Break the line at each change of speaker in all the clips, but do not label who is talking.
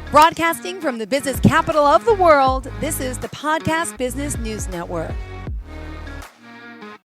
Broadcasting from the business capital of the world, this is the Podcast Business News Network.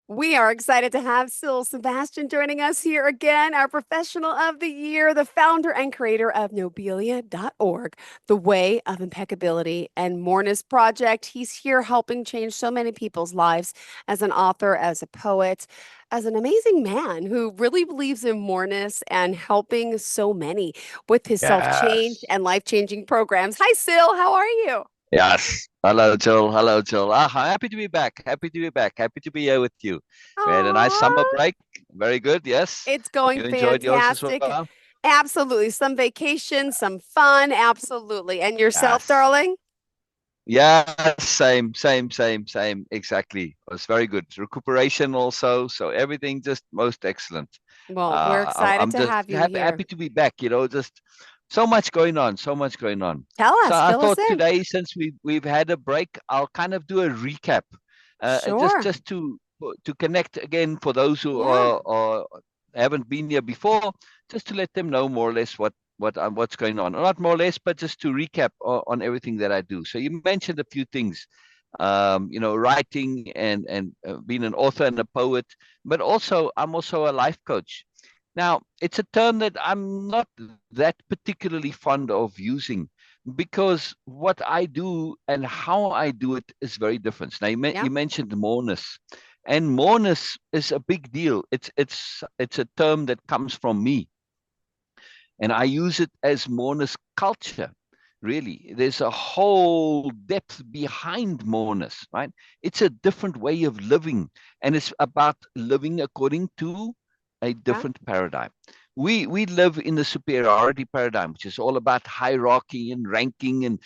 We are excited to have Syl Sabastian joining us here again, our professional of the year, the founder and creator of Nobelia.org, the Way of Impeccability, and Moreness-Project. He's here helping change so many people's lives as an author, as a poet, as an amazing man who really believes in moreness and helping so many with his self-change
Yes.
and life-changing programs. Hi, Syl. How are you?
Yes. Hello, Jill. Hello, Jill. Happy to be back. Happy to be back. Happy to be here with you. We had a nice summer
Aww.
break. Very good. Yes.
It's going
You enjoyed yours as
fantastic.
well?
Absolutely. Some vacation, some fun. Absolutely. And yourself,
Yes.
darling?
Yeah, same. Exactly. It was very good. Recuperation also. So everything just most excellent.
Well, we're excited
I'm
to
just
have you
happy
here.
to be back, just so much going on, so much going on.
Tell
So
us,
I
fill us
thought
in.
today, since we've had a break, I'll kind of do a recap, just
Sure.
just to connect again for those who
Yeah.
are haven't been here before, just to let them know more or less what's going on. Not more or less, but just to recap on everything that I do. So you mentioned a few things, writing and being an author and a poet, but also I'm also a life coach. Now, it's a term that I'm not that particularly fond of using because what I do and how I do it is very different. Now,
Yeah.
you mentioned moreness, and moreness is a big deal. It's a term that comes from me, and I use it as Moreness-Culture. Really, there's a whole depth behind moreness, right? It's a different way of living, and it's about living according to a
Yeah.
different paradigm. We live in the superiority paradigm, which is all about hierarchy and ranking, and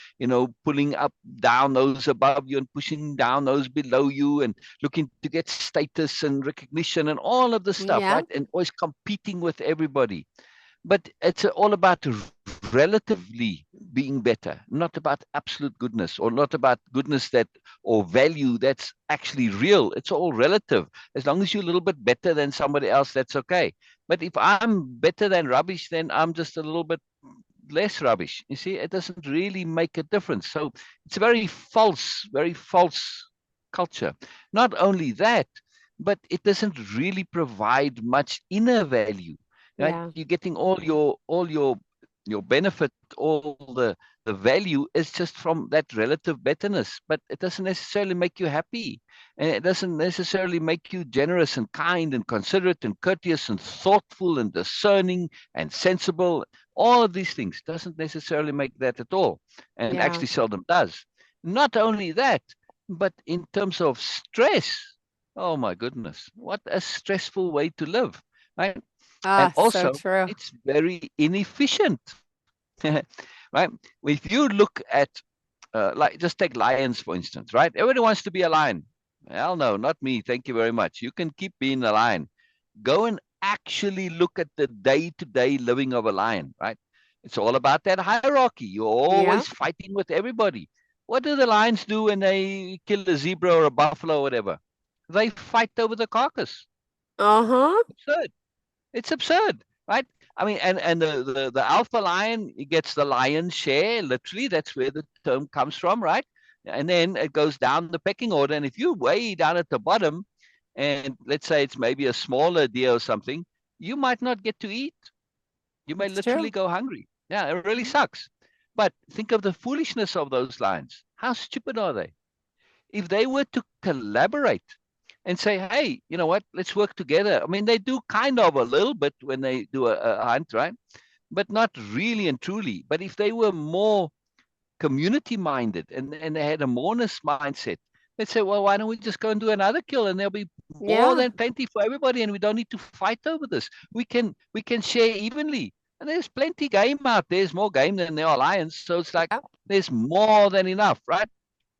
pulling up down those above you and pushing down those below you, and looking to get status and recognition and all of this stuff,
Yeah.
right? And always competing with everybody. But it's all about relatively being better, not about absolute goodness, or not about goodness that or value that's actually real. It's all relative. As long as you're a little bit better than somebody else, that's okay. But if I'm better than rubbish, then I'm just a little bit less rubbish. You see, it doesn't really make a difference. So it's a very false culture. Not only that, but it doesn't really provide much inner value. Right?
Yeah.
You're getting all your benefit, all the value is just from that relative betterness, but it doesn't necessarily make you happy, and it doesn't necessarily make you generous and kind and considerate and courteous and thoughtful and discerning and sensible. All of these things doesn't necessarily make that at all, and
Yeah.
actually seldom does. Not only that, but in terms of stress, oh my goodness, what a stressful way to live, right? And
So
also,
true.
it's very inefficient, right? If you look at, like, just take lions, for instance, right? Everybody wants to be a lion. Hell no, not me. Thank you very much. You can keep being a lion. Go and actually look at the day-to-day living of a lion, right? It's all about that hierarchy. You're
Yeah.
always fighting with everybody. What do the lions do when they kill a zebra or a buffalo or whatever? They fight over the carcass.
Uh-huh.
Absurd. It's absurd, right? I mean, and the alpha lion gets the lion's share. Literally, that's where the term comes from, right? And then it goes down the pecking order. And if you're way down at the bottom, and let's say it's maybe a smaller deer or something, you might not get to eat. You may
It's true.
literally go hungry. Yeah, it really sucks. But think of the foolishness of those lions. How stupid are they? If they were to collaborate and say, hey, you know what, let's work together. I mean, they do kind of a little bit when they do a hunt, right? But not really and truly. But if they were more community minded and they had a moreness mindset, they'd say, well, why don't we just go and do another kill, and there'll be more
Yeah.
than plenty for everybody, and we don't need to fight over this. We can share evenly. And there's plenty game out there. There's more game than there are lions. So it's like
Yeah.
there's more than enough, right?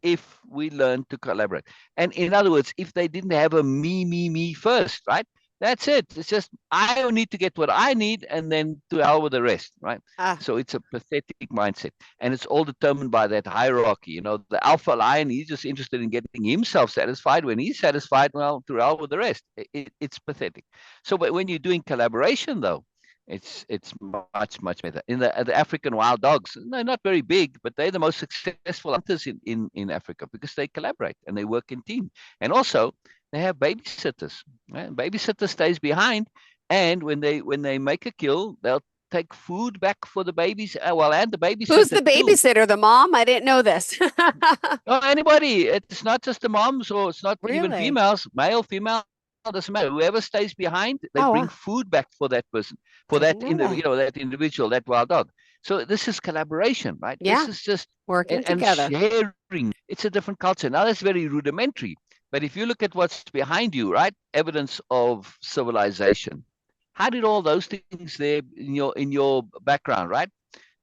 If we learn to collaborate. And in other words, if they didn't have a me first, right? That's it. It's just I don't need to get what I need, and then to hell with the rest, right?
Ah,
So it's a pathetic mindset, and it's all determined by that hierarchy. The alpha lion, he's just interested in getting himself satisfied. When he's satisfied, well, to hell with the rest. It's pathetic. So, but when you're doing collaboration, though, It's much better. In the African wild dogs, no, not very big, but they're the most successful hunters in Africa because they collaborate and they work in team. And also they have babysitters. Right? Babysitter stays behind, and when they make a kill, they'll take food back for the babies. Well, and the
Who's
babysitter
the
too.
babysitter? The mom? I didn't know this.
Oh, anybody. It's not just the moms, or it's not even
Really?
females, male, female, doesn't matter. Whoever stays behind, they
Oh,
bring
wow.
food back for that person, for
Didn't
that
know that.
that individual, that wild dog. So this is collaboration, right? This
Yeah,
is just
working
and
together.
sharing. It's a different culture. Now that's very rudimentary, but if you look at what's behind you, right? Evidence of civilization. How did all those things there in your background, right?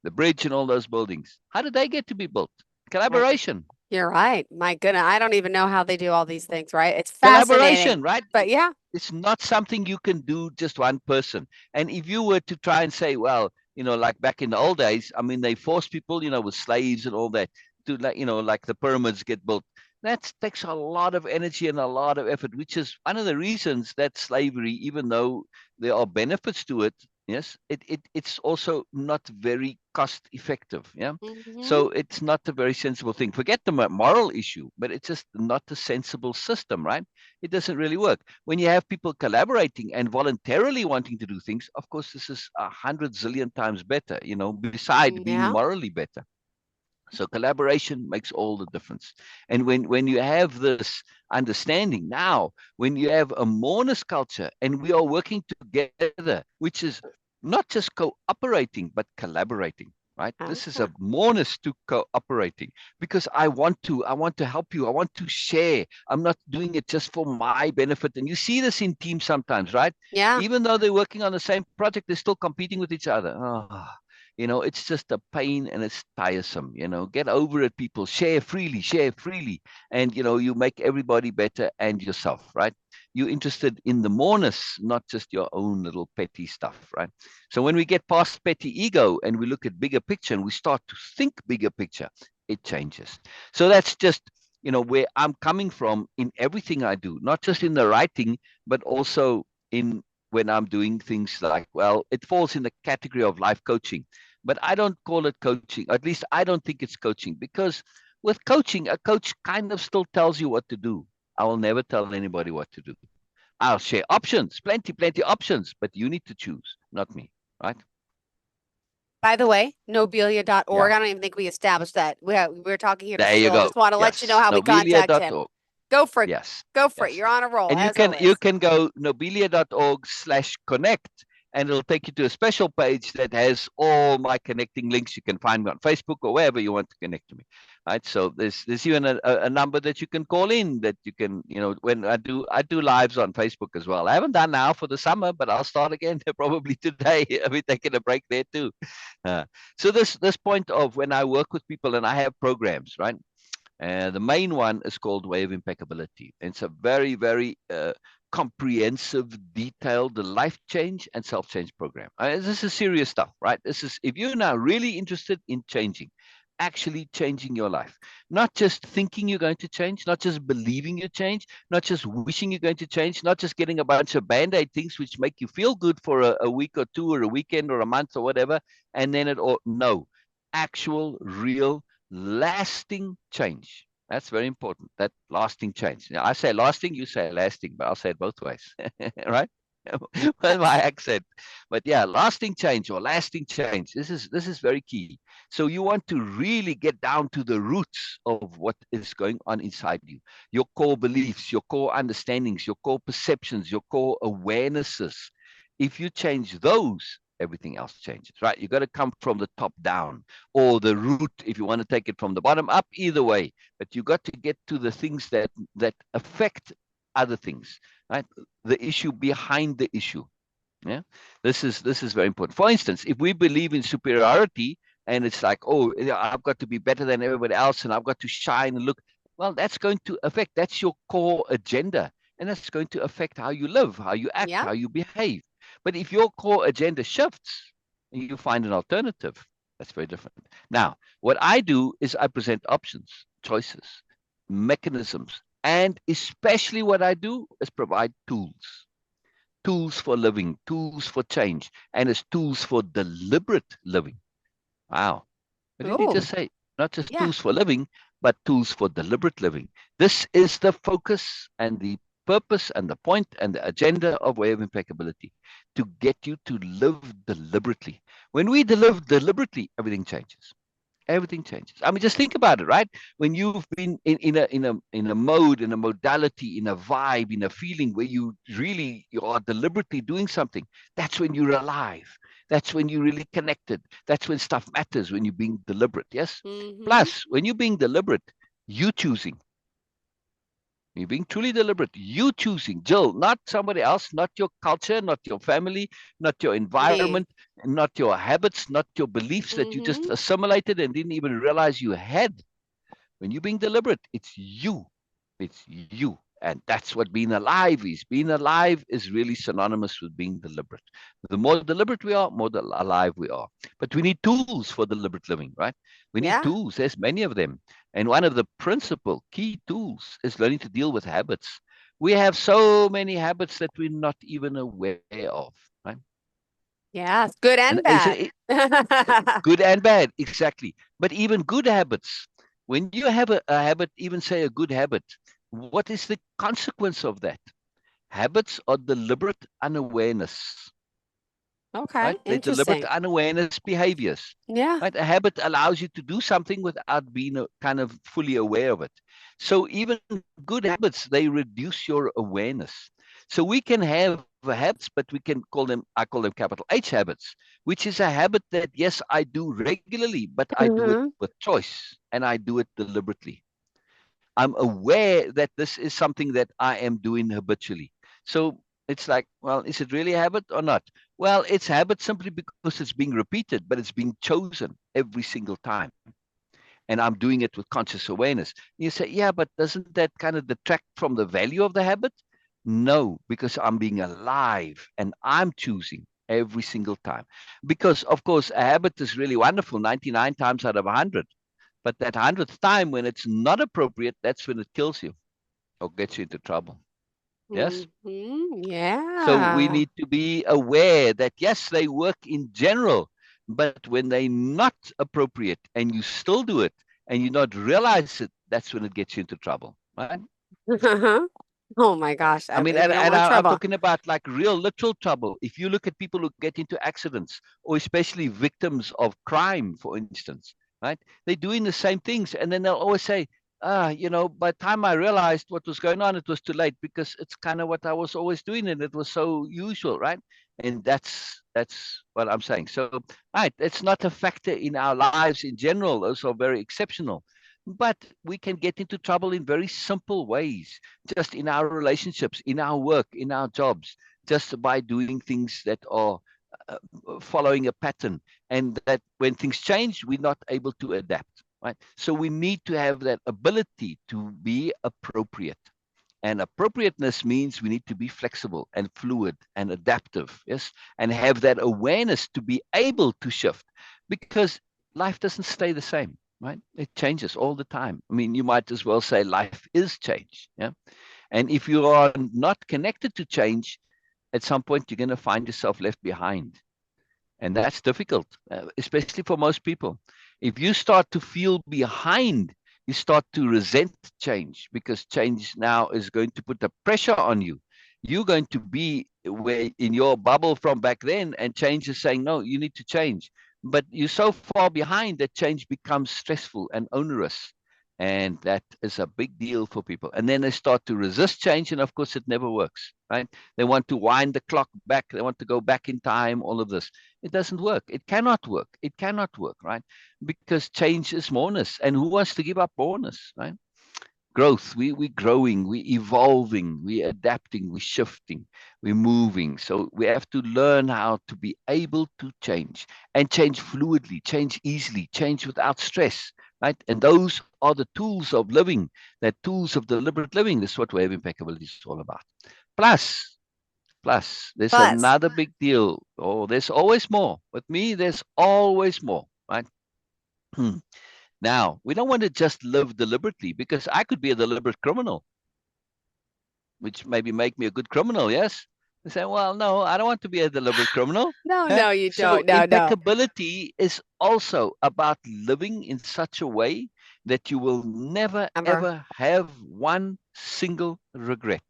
The bridge and all those buildings. How did they get to be built?
I,
Collaboration.
you're right. My goodness, I don't even know how they do all these things, right? It's fascinating.
Collaboration, right?
But yeah,
It's not something you can do just one person. And if you were to try and say, well, like back in the old days, I mean, they forced people, with slaves and all that to, like, like the pyramids get built. That takes a lot of energy and a lot of effort, which is one of the reasons that slavery, even though there are benefits to it, yes, it's also not very cost effective. Yeah.
hmm
So it's not a very sensible thing. Forget the moral issue, but it's just not a sensible system, right? It doesn't really work. When you have people collaborating and voluntarily wanting to do things, of course, this is 100 zillion times better, beside being
yeah,
morally better. So collaboration makes all the difference. And when you have this understanding now, when you have a Moreness culture and we are working together, which is not just cooperating, but collaborating, right? This is a
ah,
Moreness to cooperating because I want to help you. I want to share. I'm not doing it just for my benefit. And you see this in teams sometimes, right?
yeah.
Even though they're working on the same project, they're still competing with each other. Oh, it's just a pain and it's tiresome. Get over it, people. Share freely. And, you make everybody better and yourself, right? You're interested in the moreness, not just your own little petty stuff, right? So when we get past petty ego and we look at bigger picture and we start to think bigger picture, it changes. So that's just, where I'm coming from in everything I do, not just in the writing, but also in when I'm doing things like, well, it falls in the category of life coaching, but I don't call it coaching. At least I don't think it's coaching because with coaching, a coach kind of still tells you what to do. I will never tell anybody what to do. I'll share options, plenty options, but you need to choose, not me, right?
By the way, Nobelia.org.
Yeah.
I don't even think we established that. We're talking here to
There you
Syl.
go.
Just want to let you know
Yes.
how we contact him.
Nobelia.org.
Go for it.
Yes.
Go for it.
Yes.
You're on a roll,
And you
as
can you
always.
can go nobelia.org/connect, and it'll take you to a special page that has all my connecting links. You can find me on Facebook or wherever you want to connect to me. Right. So there's even a number that you can call in that you can, when I do lives on Facebook as well. I haven't done now for the summer, but I'll start again probably today. I'll be taking a break there too. Uh, so this point of when I work with people and I have programs, right? The main one is called Way-of-Impeccability. It's a very, very comprehensive, detailed life change and self-change program. This is serious stuff, right? This is if you're now really interested in changing, actually changing your life, not just thinking you're going to change, not just believing you change, not just wishing you're going to change, not just getting a bunch of band-aid things which make you feel good for a week or two or a weekend or a month or whatever, and then it all no, actual, real lasting change. That's very important. That lasting change. Now, I say lasting, you say lasting, but I'll say it both ways, right? With my
Yes.
accent. But yeah, lasting change or lasting change. This is very key. So you want to really get down to the roots of what is going on inside you, your core beliefs, your core understandings, your core perceptions, your core awarenesses. If you change those, everything else changes, right? You got to come from the top down or the root if you want to take it from the bottom up, either way. But you got to get to the things that affect other things, right? The issue behind the issue. Yeah, this is very important. For instance, if we believe in superiority and it's like, oh, I've got to be better than everybody else and I've got to shine and look, well, that's going to affect, that's your core agenda. And that's going to affect how you live, how you act,
Yeah.
how you behave. But if your core agenda shifts and you find an alternative, that's very different. Now, what I do is I present options, choices, mechanisms, and especially what I do is provide tools. tools for living, tools for change, and it's tools for deliberate living. Wow. What did he
Oh,
just say? Not just
yeah.
tools for living, but tools for deliberate living. This is the focus and the purpose and the point and the agenda of Way of Impeccability, to get you to live deliberately. When we live deliberately, everything changes. Everything changes. I mean, just think about it, right? When you've been in a mode, in a modality, in a vibe, in a feeling where you are deliberately doing something, that's when you're alive. That's when you're really connected. That's when stuff matters, when you're being deliberate. Yes.
Mm-hmm.
Plus, when you're being deliberate, you choosing. You're being truly deliberate. You choosing, Jill, not somebody else, not your culture, not your family, not your
Me.
environment, not your habits, not your beliefs that you just
Mm-hmm.
assimilated and didn't even realize you had. When you're being deliberate, it's you. It's you. And that's what being alive is. Being alive is really synonymous with being deliberate. The more deliberate we are, more alive we are. But we need tools for deliberate living, right? We need
Yeah.
tools. There's many of them. And one of the principal key tools is learning to deal with habits. We have so many habits that we're not even aware of, right?
Yeah. Good
And
and
it's
bad.
good and bad, exactly. But even good habits, when you have a habit, even say a good habit, what is the consequence of that? Habits are deliberate unawareness,
Okay.
right? They're deliberate
Interesting.
unawareness behaviors,
Yeah.
right? A habit allows you to do something without being kind of fully aware of it. So even good habits, they reduce your awareness. So we can have habits, but we can call them, I call them capital H habits, which is a habit that, yes, I do regularly, but I do it
Mm-hmm.
with choice and I do it deliberately. I'm aware that this is something that I am doing habitually. So it's like, well, is it really a habit or not? Well, it's habit simply because it's being repeated, but it's being chosen every single time. And I'm doing it with conscious awareness. You say, yeah, but doesn't that kind of detract from the value of the habit? No, because I'm being alive and I'm choosing every single time. Because, of course, a habit is really wonderful 99 times out of 100. But that 100th time when it's not appropriate, that's when it kills you or gets you into trouble. Yes?
Mm-hmm.
So we
Yeah.
need to be aware that, yes, they work in general, but when they're not appropriate and you still do it and you not realize it, that's when it gets you into trouble. Right?
Oh my gosh.
I mean,
You don't want
I'm
trouble.
talking about like real literal trouble. If you look at people who get into accidents, or especially victims of crime, for instance, right? They're doing the same things. And then they'll always say, by the time I realized what was going on, it was too late because it's kind of what I was always doing and it was so usual, right? And that's what I'm saying. So, right, it's not a factor in our lives in general. Those are very exceptional. But we can get into trouble in very simple ways, just in our relationships, in our work, in our jobs, just by doing things that are uh, following a pattern. And that when things change, we're not able to adapt, right? So we need to have that ability to be appropriate. And appropriateness means we need to be flexible and fluid and adaptive, yes, and have that awareness to be able to shift because life doesn't stay the same, right? It changes all the time. I mean, you might as well say life is change, yeah. And if you are not connected to change, at some point you're going to find yourself left behind. And that's difficult, especially for most people. If you start to feel behind, you start to resent change because change now is going to put the pressure on you. You're going to be where in your bubble from back then, and change is saying, no, you need to change. But you're so far behind that change becomes stressful and onerous. And that is a big deal for people. And then they start to resist change. And of course, it never works, right? They want to wind the clock back. They want to go back in time, all of this. It doesn't work. It cannot work. It cannot work, right? Because change is moreness. And who wants to give up moreness, right? Growth. We growing, we evolving, we adapting, we shifting, we moving. So we have to learn how to be able to change and change fluidly, change easily, change without stress, right? And those are the tools of living, that tools of deliberate living. This is what Way of Impeccability is all about. Plus, there's
Plus,
another big deal. Oh, there's always more. With me, there's always more, right? Now, we don't want to just live deliberately because I could be a deliberate criminal, which maybe make me a good criminal, yes? They say, well, no, I don't want to be a deliberate criminal.
No,
Huh?
no, you
So
don't. No, no.
impeccability is also about living in such a way that you will never,
Amber,
ever have one single regret.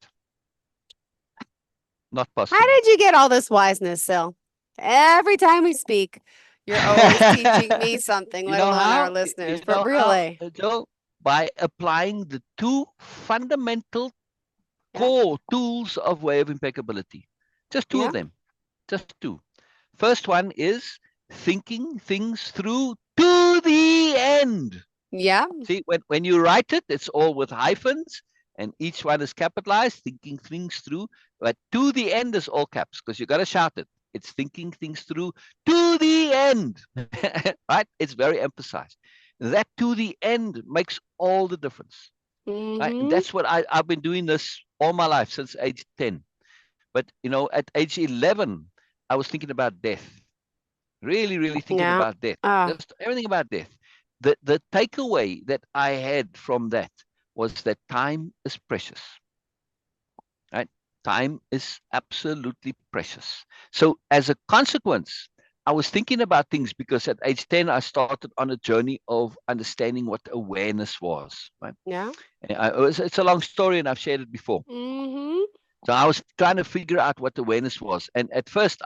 Not
how
possible.
did you get all this wiseness, Syl? Every time we speak, you're always teaching me something,
You
let
know
alone our
how?
listeners.
You
But
know how,
really,
Joe? By applying the two fundamental
yeah,
core tools of way of impeccability. Just two
yeah,
of them. Just two. First one is thinking things through to the end.
yeah.
See, when you write it, it's all with hyphens and each one is capitalized, thinking things through. But to the end is all caps because you got to shout it. It's thinking things through to the end, right? It's very emphasized. That to the end makes all the difference, right? And
Mm-hmm.
that's what I've been doing this all my life since age 10. But, at age 11, I was thinking about death, really, really thinking
Yeah.
about death,
Ah,
just everything about death. The takeaway that I had from that was that time is precious, right? Time is absolutely precious. So as a consequence, I was thinking about things because at age 10, I started on a journey of understanding what awareness was, right?
yeah.
It's a long story and I've shared it before.
Mm-hmm.
So I was trying to figure out what awareness was. And at first,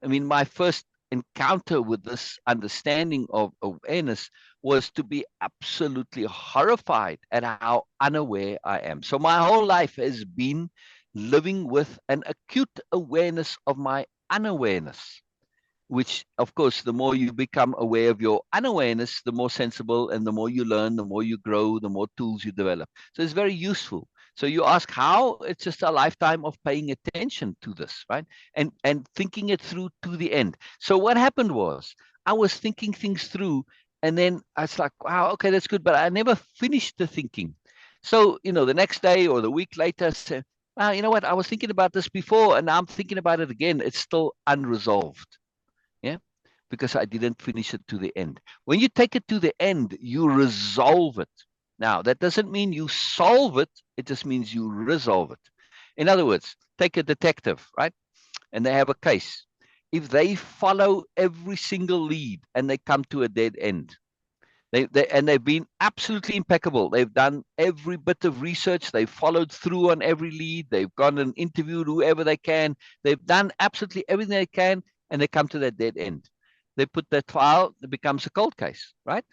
my first encounter with this understanding of awareness was to be absolutely horrified at how unaware I am. So my whole life has been living with an acute awareness of my unawareness, which, of course, the more you become aware of your unawareness, the more sensible and the more you learn, the more you grow, the more tools you develop. So it's very useful. So you ask how? It's just a lifetime of paying attention to this, right? And thinking it through to the end. So what happened was I was thinking things through, and then I was like, wow, okay, that's good, but I never finished the thinking. So, the next day or the week later, I said, wow, you know what? I was thinking about this before, and now I'm thinking about it again. It's still unresolved. Yeah, because I didn't finish it to the end. When you take it to the end, you resolve it. Now, that doesn't mean you solve it, it just means you resolve it. In other words, take a detective, right? And they have a case. If they follow every single lead and they come to a dead end, they've been absolutely impeccable. They've done every bit of research. They've followed through on every lead. They've gone and interviewed whoever they can. They've done absolutely everything they can, and they come to that dead end. They put that file. It becomes a cold case, right?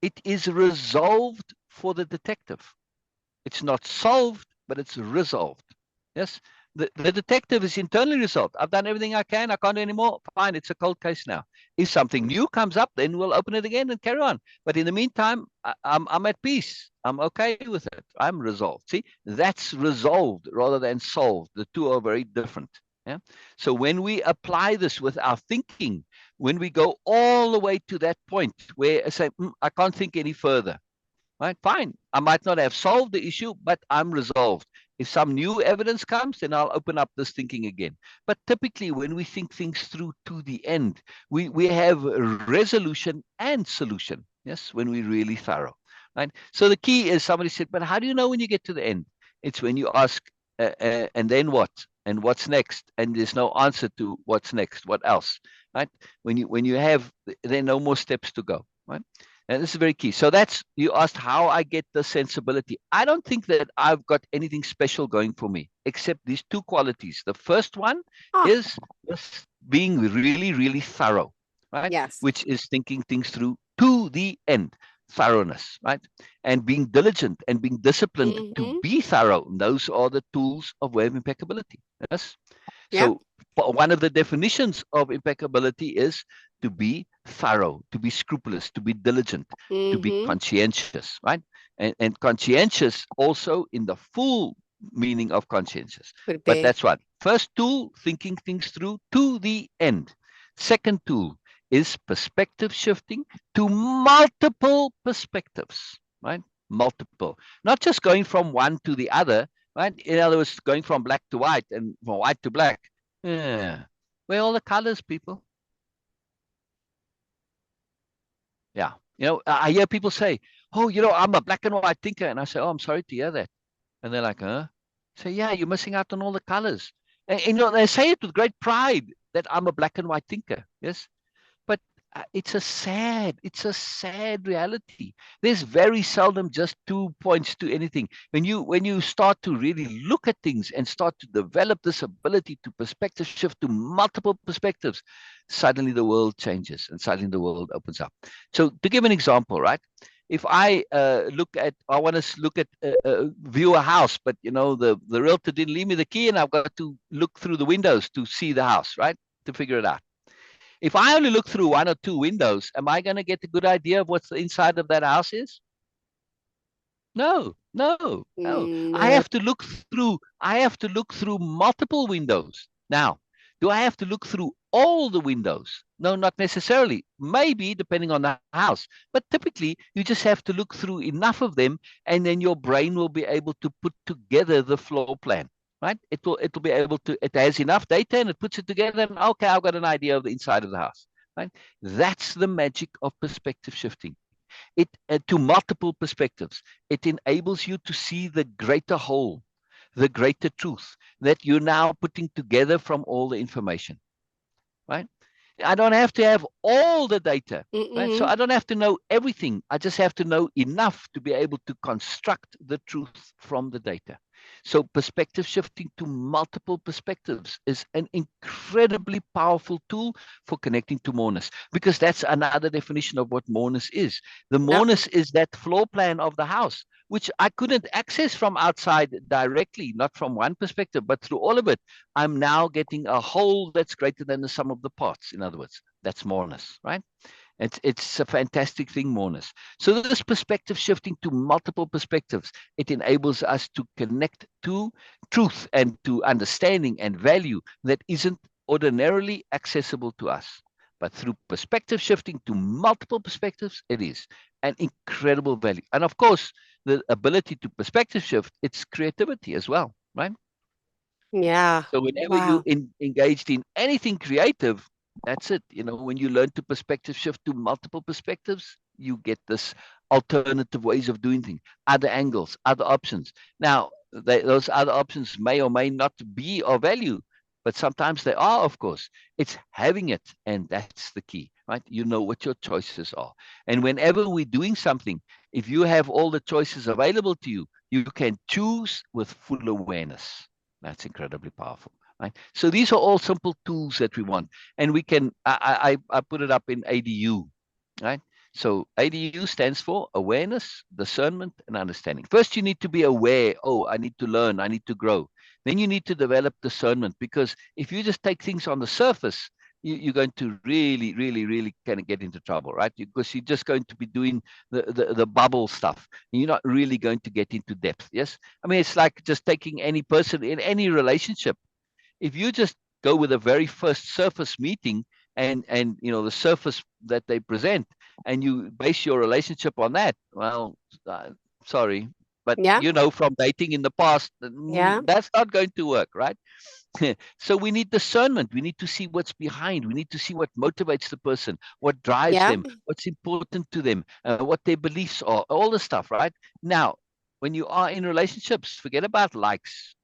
It is resolved for the detective. It's not solved, but it's resolved. Yes. The detective is internally resolved. I've done everything I can. I can't do anymore. Fine. It's a cold case now. If something new comes up, then we'll open it again and carry on. But in the meantime, I'm at peace. I'm okay with it. I'm resolved. See, that's resolved rather than solved. The two are very different. Yeah. So when we apply this with our thinking, when we go all the way to that point where I say, I can't think any further, right? Fine. I might not have solved the issue, but I'm resolved. If some new evidence comes, then I'll open up this thinking again. But typically, when we think things through to the end, we have resolution and solution. Yes, when we're really thorough, right? So the key is somebody said, but how do you know when you get to the end? It's when you ask, and then what? And what's next? And there's no answer to what's next. What else? Right? When you have, there are no more steps to go. Right? And this is very key. So that's, you asked how I get the sensibility. I don't think that I've got anything special going for me, except these two qualities. The first one
Ah,
is just being really, really thorough, right?
yes.
Which is thinking things through to the end, thoroughness, right? And being diligent and being disciplined to
Mm-hmm.
be thorough. And those are the tools of way of impeccability. Yes.
Yep.
So one of the definitions of impeccability is to be thorough, to be scrupulous, to be diligent, to be
Mm-hmm.
conscientious, right? And conscientious also in the full meaning of conscientious.
Would
But
be.
that's what. First tool, thinking things through to the end. Second tool is perspective shifting to multiple perspectives, right? Multiple. Not just going from one to the other, right? In other words, going from black to white and from white to black. Yeah. Where are all the colors, people? Yeah. I hear people say, oh, I'm a black and white thinker. And I say, oh, I'm sorry to hear that. And they're like, huh? I say, yeah, you're missing out on all the colors. And they say it with great pride that I'm a black and white thinker. Yes. But it's a sad reality. There's very seldom just 2 points to anything. When you start to really look at things and start to develop this ability to perspective shift to multiple perspectives, suddenly the world changes and suddenly the world opens up. So to give an example, right? If I want to look at view a house, but the realtor didn't leave me the key, and I've got to look through the windows to see the house, right? To figure it out. If I only look through one or two windows, am I going to get a good idea of what the inside of that house is? No, no, no.
No.
I have to look through multiple windows. Now, do I have to look through all the windows? No, not necessarily. Maybe depending on the house. But typically, you just have to look through enough of them, and then your brain will be able to put together the floor plan. Right? It'll be able to, it has enough data and it puts it together, and okay, I've got an idea of the inside of the house. Right? That's the magic of perspective shifting. It to multiple perspectives. It enables you to see the greater whole, the greater truth that you're now putting together from all the information, right? I don't have to have all the data, right? So
Mm-mm.
I don't have to know everything. I just have to know enough to be able to construct the truth from the data. So perspective shifting to multiple perspectives is an incredibly powerful tool for connecting to Moreness, because that's another definition of what Moreness is. The
Yep.
Moreness is that floor plan of the house, which I couldn't access from outside directly, not from one perspective, but through all of it. I'm now getting a whole that's greater than the sum of the parts. In other words, that's Moreness, right? It's a fantastic thing, Moreness. So this perspective shifting to multiple perspectives, it enables us to connect to truth and to understanding and value that isn't ordinarily accessible to us. But through perspective shifting to multiple perspectives, it is an incredible value. And of course, the ability to perspective shift, it's creativity as well, right?
Yeah.
So whenever you
Wow.
engaged in anything creative, that's it. When you learn to perspective shift to multiple perspectives, you get this alternative ways of doing things, other angles, other options. Now, those other options may or may not be of value, but sometimes they are, of course. It's having it, and that's the key, right? You know what your choices are. And whenever we're doing something, if you have all the choices available to you, you can choose with full awareness. That's incredibly powerful, right? So these are all simple tools that we want, and we can. I put it up in ADU, right? So ADU stands for awareness, discernment, and understanding. First, you need to be aware. Oh, I need to learn. I need to grow. Then you need to develop discernment, because if you just take things on the surface, you're going to really, really, really kind of get into trouble, right? Because you're just going to be doing the bubble stuff. And you're not really going to get into depth. Yes. I mean, it's like just taking any person in any relationship. If you just go with a very first surface meeting, and the surface that they present, and you base your relationship on that, well, uh, sorry, but
Yeah.
from dating in the past,
Yeah.
that's not going to work, right? So we need discernment. We need to see what's behind. We need to see what motivates the person, what drives
Yeah.
them, what's important to them, what their beliefs are, all the stuff, right? Now, when you are in relationships, forget about likes.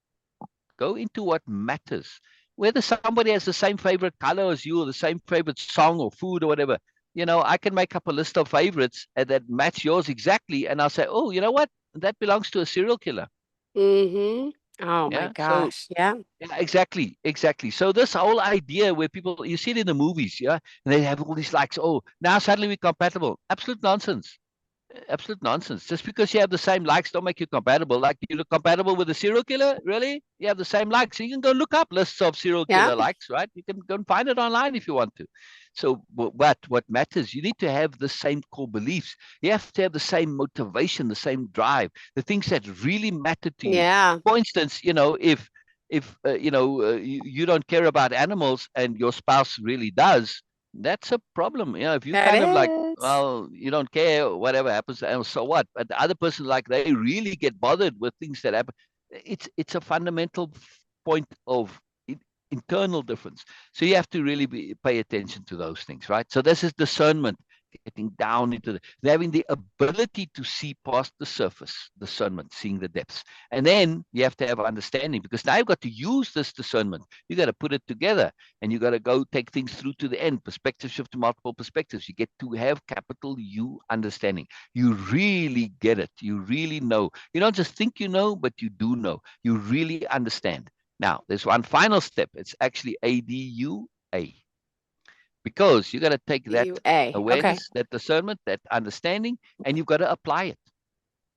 Go into what matters. Whether somebody has the same favorite color as you, or the same favorite song or food or whatever, I can make up a list of favorites that match yours exactly, and I'll say, oh, you know what? That belongs to a serial killer.
Mm-hmm. Oh my
Yeah. So
gosh. Yeah.
yeah, exactly, exactly. So this whole idea where people, you see it in the movies, yeah, and they have all these likes. Oh, now suddenly we're compatible. Absolute nonsense. Absolute nonsense. Just because you have the same likes don't make you compatible. Like, you're compatible with a serial killer? Really? You have the same likes. You can go look up lists of serial
Yeah.
killer likes, right? You can go and find it online if you want to. So what matters, you need to have the same core beliefs. You have to have the same motivation, the same drive, the things that really matter to you.
Yeah.
For instance, if you don't care about animals and your spouse really does, that's a problem. If you
That
kind of like,
is.
well, you don't care, whatever happens, and so what? But the other person, like, they really get bothered with things that happen. It's a fundamental point of internal difference. So you have to really pay attention to those things, right? So this is discernment, getting down into having the ability to see past the surface, discernment, seeing the depths. And then you have to have understanding, because now you've got to use this discernment. You got to put it together, and you got to go take things through to the end. Perspective shift to multiple perspectives. You get to have capital U understanding. You really get it. You really know. You don't just think you know, but you do know. You really understand. Now, there's one final step. It's actually ADUA. Because you got to take that
UA. Okay.
awareness, that discernment, that understanding, and you've got to apply it.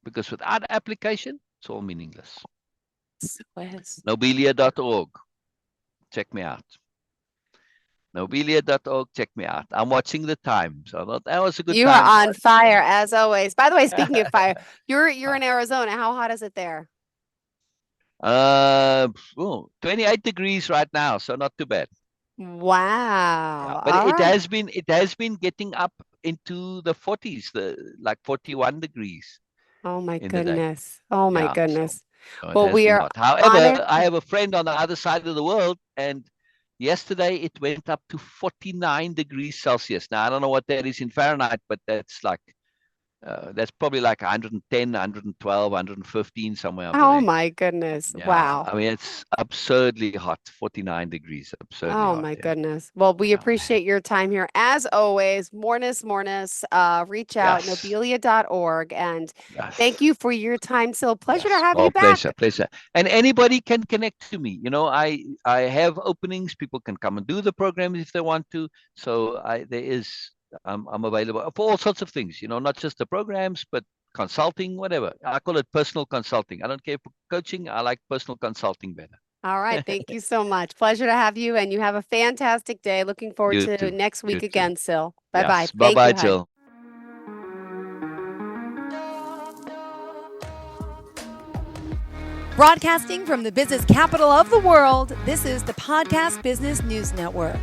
Because without application, it's all meaningless.
So is.
Nobelia.org. Check me out. Nobelia.org. Check me out. I'm watching the time. So that was a good
You
time.
are on fire as always. By the way, speaking of fire, you're in Arizona. How hot is it there?
28 degrees right now, so not too bad.
Wow.
Yeah, but
All
it
right.
has been getting up into the 40s, like 41 degrees
Oh my
in the day.
goodness. Oh my
Yeah,
goodness.
so it
Well,
has
we
been
are
hot. However,
honored.
I have a friend on the other side of the world, and yesterday it went up to 49 degrees Celsius. Now, I don't know what that is in Fahrenheit, but that's probably like 110, 112, 115, somewhere over
Oh
there.
my goodness.
Yeah,
Wow.
I mean, it's absurdly hot, 49 degrees, absurdly
Oh
hot.
my
Yeah.
goodness. Well, we
Yeah.
appreciate your time here. As always, Moreness, reach out,
Yes.
Nobelia.org. And thank
Yes.
you for your time, Syl. Pleasure to
Yes.
have you
Oh, pleasure,
back.
pleasure. And anybody can connect to me. I have openings. People can come and do the programs if they want to. So I'm available for all sorts of things. Not just the programs, but consulting, whatever. I call it personal consulting. I don't care for coaching. I like personal consulting better.
All right. Thank you so much. Pleasure to have you. And you have a fantastic day. Looking forward
You
to
too.
next
You
week
too.
again, Syl. Bye bye.
Yes. Bye
Thank
bye,
you, hun.
Jill.
Broadcasting from the business capital of the world, this is the Podcast Business News Network.